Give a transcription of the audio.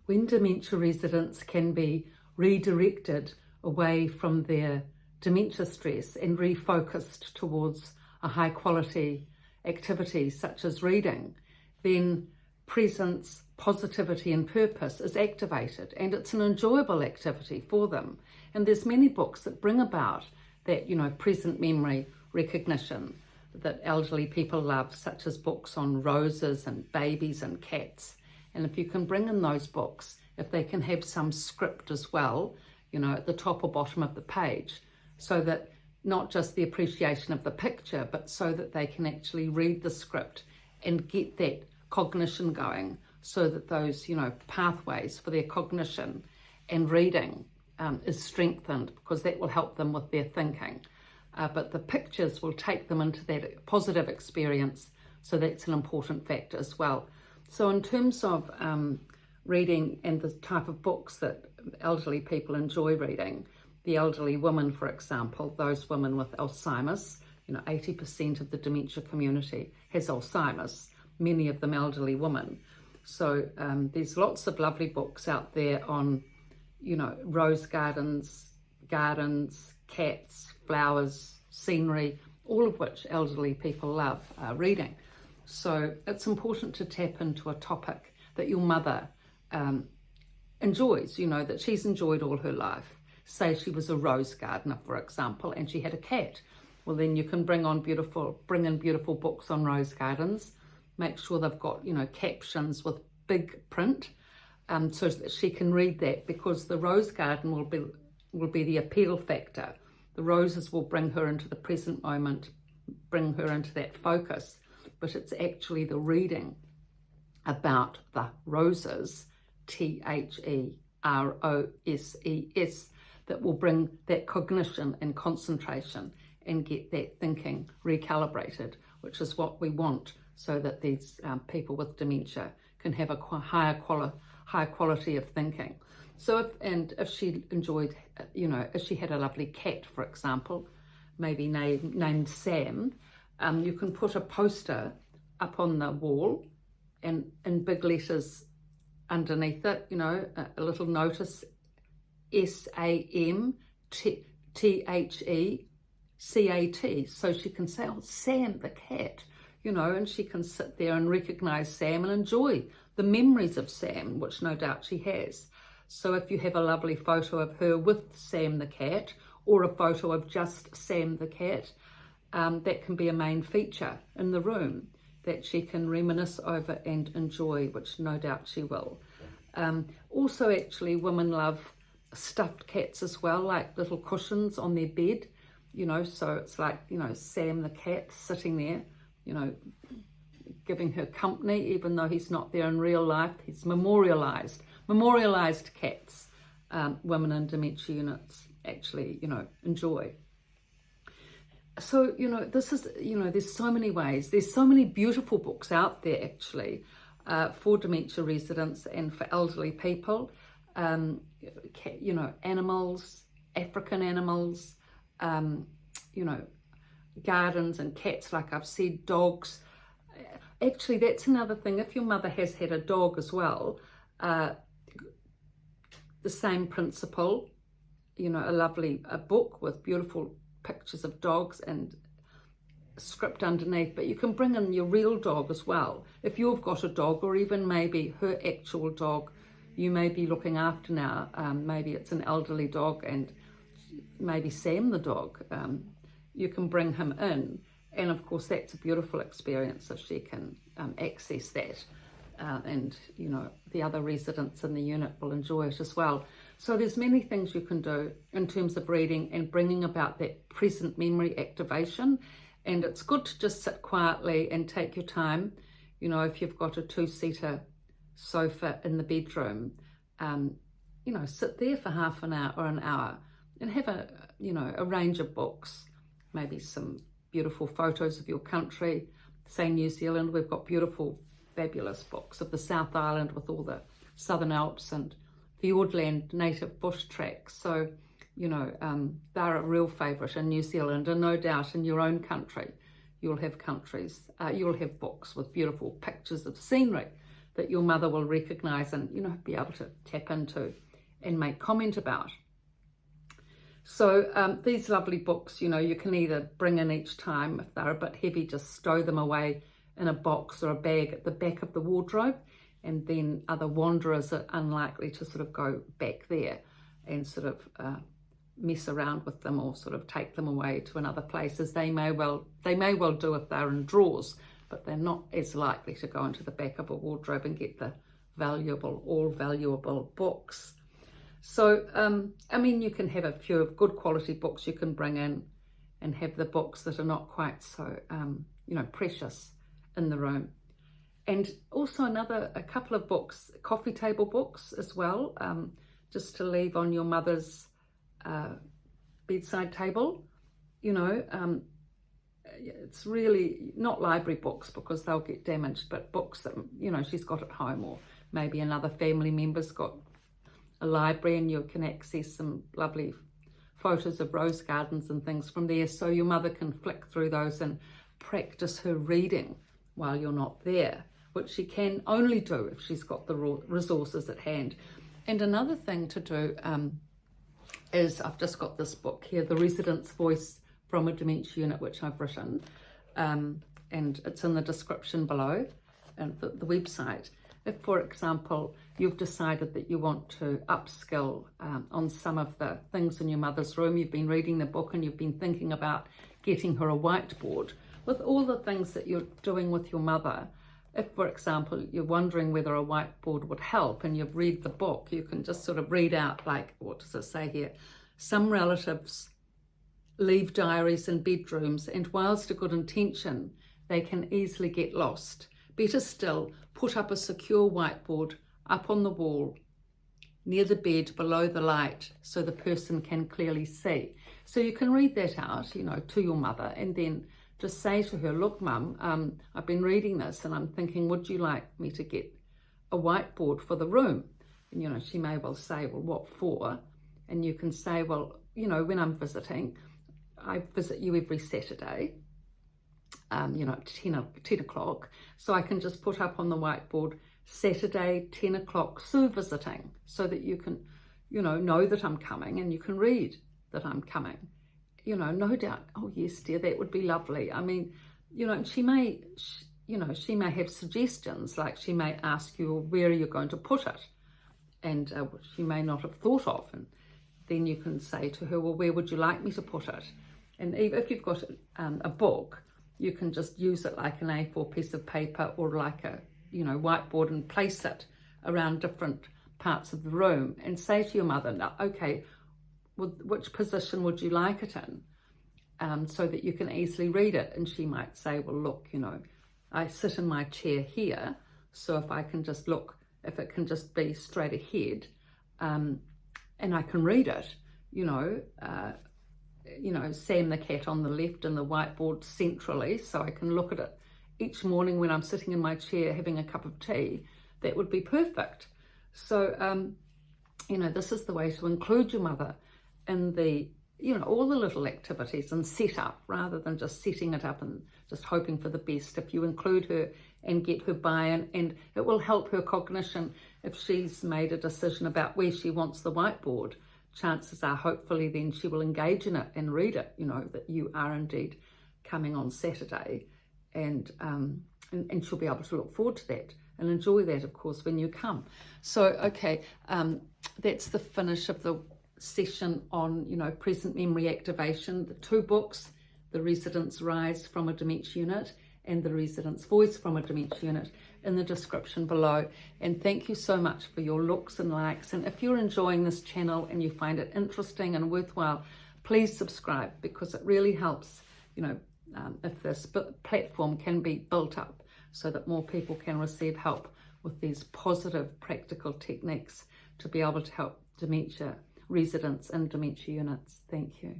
when dementia residents can be redirected away from their dementia stress and refocused towards a high quality activity such as reading, then presence, positivity and purpose is activated, and it's an enjoyable activity for them. And there's many books that bring about that, present memory recognition that elderly people love, such as books on roses and babies and cats. And if you can bring in those books, if they can have some script as well, at the top or bottom of the page, so that not just the appreciation of the picture, but so that they can actually read the script and get that cognition going, so that those, pathways for their cognition and reading is strengthened, because that will help them with their thinking. But the pictures will take them into that positive experience, so that's an important factor as well. So in terms of reading and the type of books that elderly people enjoy reading, the elderly women, for example, those women with Alzheimer's, 80% of the dementia community has Alzheimer's, many of them elderly women. So there's lots of lovely books out there on, rose gardens, cats, flowers, scenery, all of which elderly people love reading. So it's important to tap into a topic that your mother enjoys, that she's enjoyed all her life. Say she was a rose gardener, for example, and she had a cat. Well, then you can bring in beautiful books on rose gardens. Make sure they've got, captions with big print, so that she can read that, because the rose garden will be the appeal factor. The roses will bring her into the present moment, bring her into that focus, but it's actually the reading about the roses, THEROSES, that will bring that cognition and concentration and get that thinking recalibrated, which is what we want, so that these people with dementia can have a high quality of thinking. So if she enjoyed, if she had a lovely cat, for example, maybe named Sam, you can put a poster up on the wall and in big letters underneath it, a little notice, SAMTHECAT, so she can say, oh, Sam the cat, and she can sit there and recognize Sam and enjoy the memories of Sam, which no doubt she has. So if you have a lovely photo of her with Sam the cat, or a photo of just Sam the cat, that can be a main feature in the room that she can reminisce over and enjoy, which no doubt she will. Also, actually, women love stuffed cats as well, like little cushions on their bed, so it's like, Sam the cat sitting there, giving her company, even though he's not there in real life. He's memorialized cats, women in dementia units actually, enjoy. So, this is, there's so many ways, there's so many beautiful books out there actually, for dementia residents and for elderly people. Animals, African animals, gardens and cats, like I've said, dogs. Actually, that's another thing. If your mother has had a dog as well, the same principle, a book with beautiful pictures of dogs and script underneath, but you can bring in your real dog as well. If you've got a dog, or even maybe her actual dog you may be looking after now, maybe it's an elderly dog, and maybe Sam the dog, you can bring him in, and of course that's a beautiful experience if she can access that, and the other residents in the unit will enjoy it as well. So there's many things you can do in terms of reading and bringing about that present memory activation, and it's good to just sit quietly and take your time. If you've got a two-seater sofa in the bedroom, sit there for half an hour or an hour and have a range of books, maybe some beautiful photos of your country. Say New Zealand, we've got beautiful, fabulous books of the South Island with all the Southern Alps and Fiordland native bush tracks. So, they're a real favourite in New Zealand, and no doubt in your own country, you'll have books with beautiful pictures of scenery that your mother will recognise and, you know, be able to tap into and make comment about. So these lovely books, you know, you can either bring in each time. If they're a bit heavy, just stow them away in a box or a bag at the back of the wardrobe, and then other wanderers are unlikely to sort of go back there and sort of mess around with them or sort of take them away to another place, as they may well do if they're in drawers, but they're not as likely to go into the back of a wardrobe and get the all valuable books. So, I mean, you can have a few of good quality books you can bring in, and have the books that are not quite so, you know, precious in the room. And also a couple of books, coffee table books as well, just to leave on your mother's bedside table. You know, it's really not library books because they'll get damaged, but books that, you know, she's got at home, or maybe another family member's got a library, and you can access some lovely photos of rose gardens and things from there, so your mother can flick through those and practice her reading while you're not there, which she can only do if she's got the resources at hand. And another thing to do is, I've just got this book here, The Resident's Voice from a Dementia Unit, which I've written, and it's in the description below, and the website. If, for example, you've decided that you want to upskill on some of the things in your mother's room, you've been reading the book and you've been thinking about getting her a whiteboard, with all the things that you're doing with your mother, if, for example, you're wondering whether a whiteboard would help and you've read the book, you can just sort of read out, like, what does it say here? Some relatives leave diaries in bedrooms, and whilst a good intention, they can easily get lost. Better still, put up a secure whiteboard up on the wall near the bed below the light so the person can clearly see. So you can read that out, you know, to your mother, and then just say to her, look, Mum, I've been reading this and I'm thinking, would you like me to get a whiteboard for the room? And, you know, she may well say, well, what for? And you can say, well, you know, when I'm visiting, I visit you every Saturday, you know, at 10 o'clock. So I can just put up on the whiteboard, Saturday, 10 o'clock, Sue visiting, so that you can, you know that I'm coming, and you can read that I'm coming. You know, no doubt, oh yes, dear, that would be lovely. I mean, you know, she may have suggestions, like she may ask you, where are you going to put it? And which she may not have thought of. And then you can say to her, well, where would you like me to put it? And even if you've got a book, you can just use it like an A4 piece of paper, or like a, you know, whiteboard, and place it around different parts of the room, and say to your mother, now, okay, well, which position would you like it in? So that you can easily read it. And she might say, well, look, you know, I sit in my chair here, so if I can just look, if it can just be straight ahead, and I can read it, you know, Sam the cat on the left and the whiteboard centrally, so I can look at it each morning when I'm sitting in my chair having a cup of tea, that would be perfect. So, you know, this is the way to include your mother in the, you know, all the little activities and set up, rather than just setting it up and just hoping for the best. If you include her and get her buy-in, and it will help her cognition if she's made a decision about where she wants the whiteboard, chances are hopefully then she will engage in it and read it, you know, that you are indeed coming on Saturday, and she'll be able to look forward to that and enjoy that, of course, when you come. So, okay, that's the finish of the session on, you know, present memory activation. The two books, The Resident's Rise from a Dementia Unit and The Resident's Voice from a Dementia Unit, in the description below. And thank you so much for your looks and likes. And if you're enjoying this channel and you find it interesting and worthwhile, please subscribe, because it really helps, you know, if this platform can be built up so that more people can receive help with these positive practical techniques to be able to help dementia residents in dementia units. Thank you.